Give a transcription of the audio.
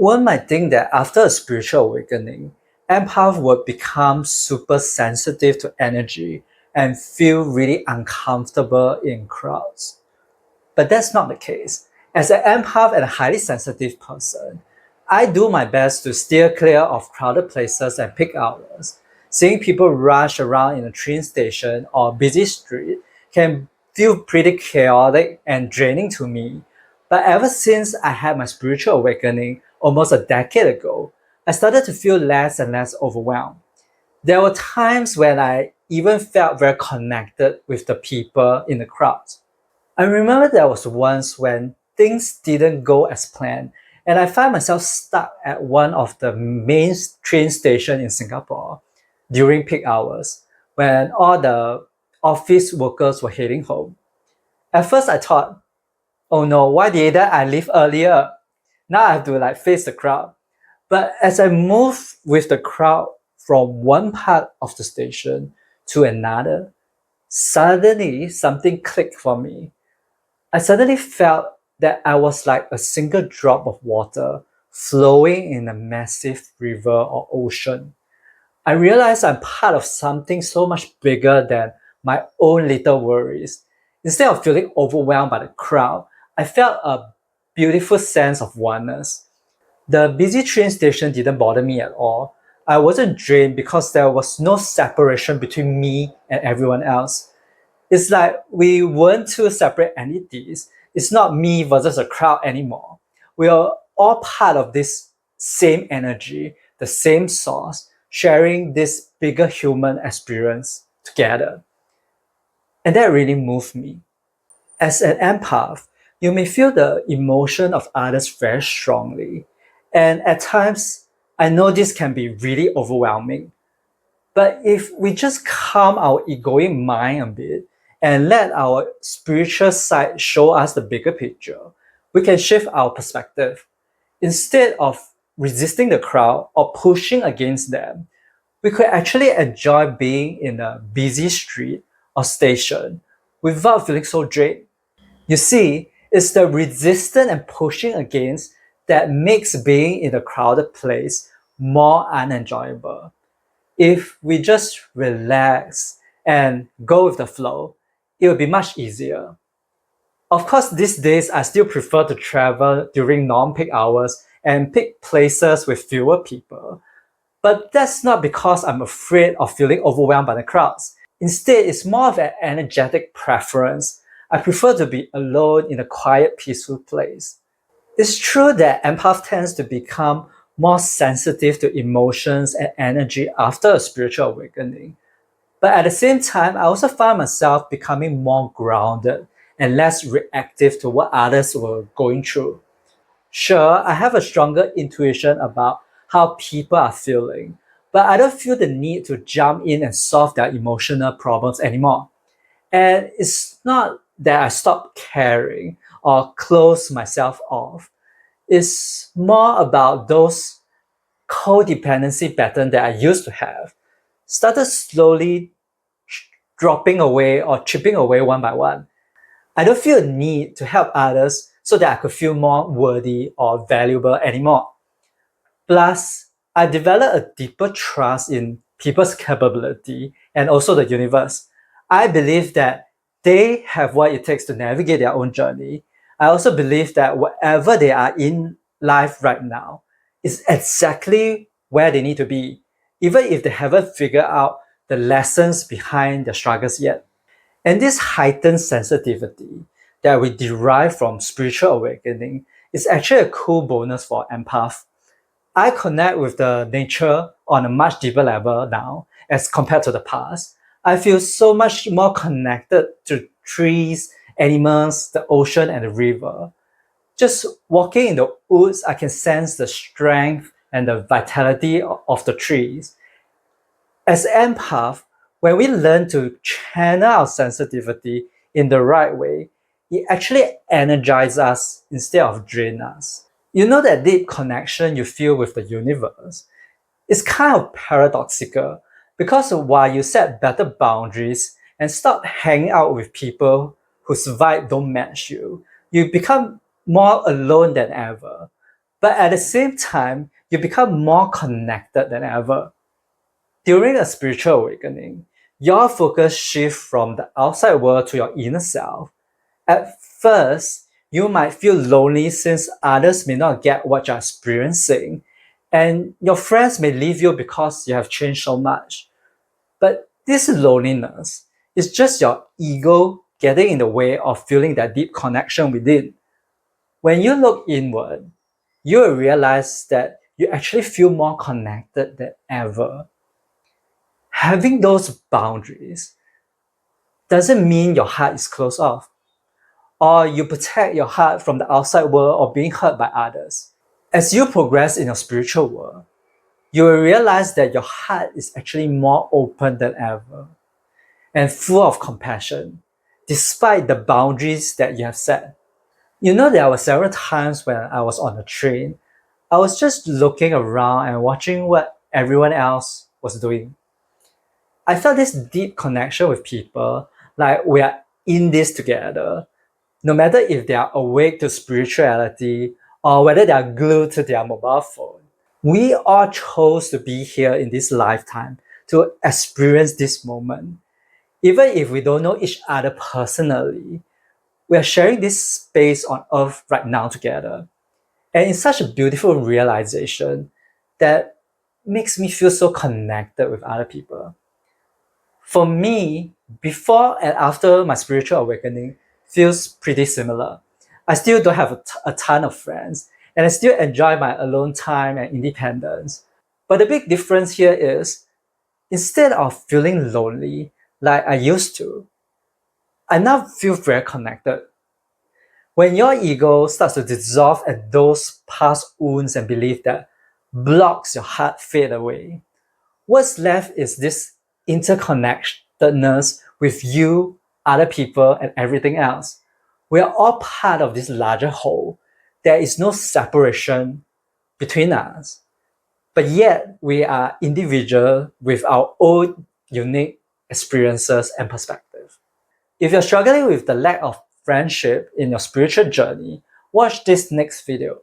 One might think that after a spiritual awakening, empath would become super sensitive to energy and feel really uncomfortable in crowds. But that's not the case. As an empath and a highly sensitive person, I do my best to steer clear of crowded places and peak hours. Seeing people rush around in a train station or busy street can feel pretty chaotic and draining to me. But ever since I had my spiritual awakening almost a decade ago, I started to feel less and less overwhelmed. There were times when I even felt very connected with the people in the crowd. I remember there was once when things didn't go as planned, and I found myself stuck at one of the main train stations in Singapore during peak hours when all the office workers were heading home. At first, I thought, oh no, why didn't I leave earlier? Now I have to face the crowd. But as I moved with the crowd from one part of the station to another, suddenly something clicked for me. I suddenly felt that I was like a single drop of water flowing in a massive river or ocean. I realized I'm part of something so much bigger than my own little worries. Instead of feeling overwhelmed by the crowd, I felt a beautiful sense of oneness. The busy train station didn't bother me at all. I wasn't drained because there was no separation between me and everyone else. It's like we weren't two separate entities. It's not me versus a crowd anymore. We are all part of this same energy, the same source, sharing this bigger human experience together. And that really moved me. As an empath, you may feel the emotion of others very strongly. And at times, I know this can be really overwhelming. But if we just calm our egoic mind a bit and let our spiritual side show us the bigger picture, we can shift our perspective. Instead of resisting the crowd or pushing against them, we could actually enjoy being in a busy street or station without feeling so drained. You see, it's the resistance and pushing against that makes being in a crowded place more unenjoyable. If we just relax and go with the flow, it will be much easier. Of course, these days I still prefer to travel during non-peak hours and pick places with fewer people. But that's not because I'm afraid of feeling overwhelmed by the crowds. Instead, it's more of an energetic preference. I prefer to be alone in a quiet, peaceful place. It's true that empath tends to become more sensitive to emotions and energy after a spiritual awakening. But at the same time, I also find myself becoming more grounded and less reactive to what others were going through. Sure, I have a stronger intuition about how people are feeling, but I don't feel the need to jump in and solve their emotional problems anymore. And it's not that I stop caring or close myself off. It's more about those codependency pattern that I used to have started slowly dropping away or chipping away one by one. I don't feel a need to help others so that I could feel more worthy or valuable anymore. Plus, I developed a deeper trust in people's capability and also the universe. I believe that they have what it takes to navigate their own journey. I also believe that whatever they are in life right now is exactly where they need to be, even if they haven't figured out the lessons behind their struggles yet. And this heightened sensitivity that we derive from spiritual awakening is actually a cool bonus for empath. I connect with the nature on a much deeper level now as compared to the past. I feel so much more connected to trees, animals, the ocean, and the river. Just walking in the woods, I can sense the strength and the vitality of the trees. As empath, when we learn to channel our sensitivity in the right way, it actually energizes us instead of drain us. You know that deep connection you feel with the universe is kind of paradoxical because while you set better boundaries and stop hanging out with people whose vibe don't match you, you become more alone than ever. But at the same time, you become more connected than ever. During a spiritual awakening, your focus shifts from the outside world to your inner self. At first, you might feel lonely since others may not get what you're experiencing, and your friends may leave you because you have changed so much. But this loneliness is just your ego getting in the way of feeling that deep connection within. When you look inward, you will realize that you actually feel more connected than ever. Having those boundaries doesn't mean your heart is closed off, or you protect your heart from the outside world or being hurt by others. As you progress in your spiritual world, you will realize that your heart is actually more open than ever and full of compassion, despite the boundaries that you have set. You know, there were several times when I was on a train, I was just looking around and watching what everyone else was doing. I felt this deep connection with people, like we are in this together, no matter if they are awake to spirituality or whether they are glued to their mobile phone. We all chose to be here in this lifetime to experience this moment. Even if we don't know each other personally, we are sharing this space on earth right now together. And it's such a beautiful realization that makes me feel so connected with other people. For me, before and after my spiritual awakening feels pretty similar. I still don't have a ton of friends, and I still enjoy my alone time and independence. But the big difference here is instead of feeling lonely like I used to, I now feel very connected. When your ego starts to dissolve and those past wounds and beliefs that blocks your heart fade away, what's left is this interconnectedness with you, other people, and everything else. We are all part of this larger whole. There is no separation between us. But yet, we are individual with our own unique experiences and perspective. If you're struggling with the lack of friendship in your spiritual journey, watch this next video.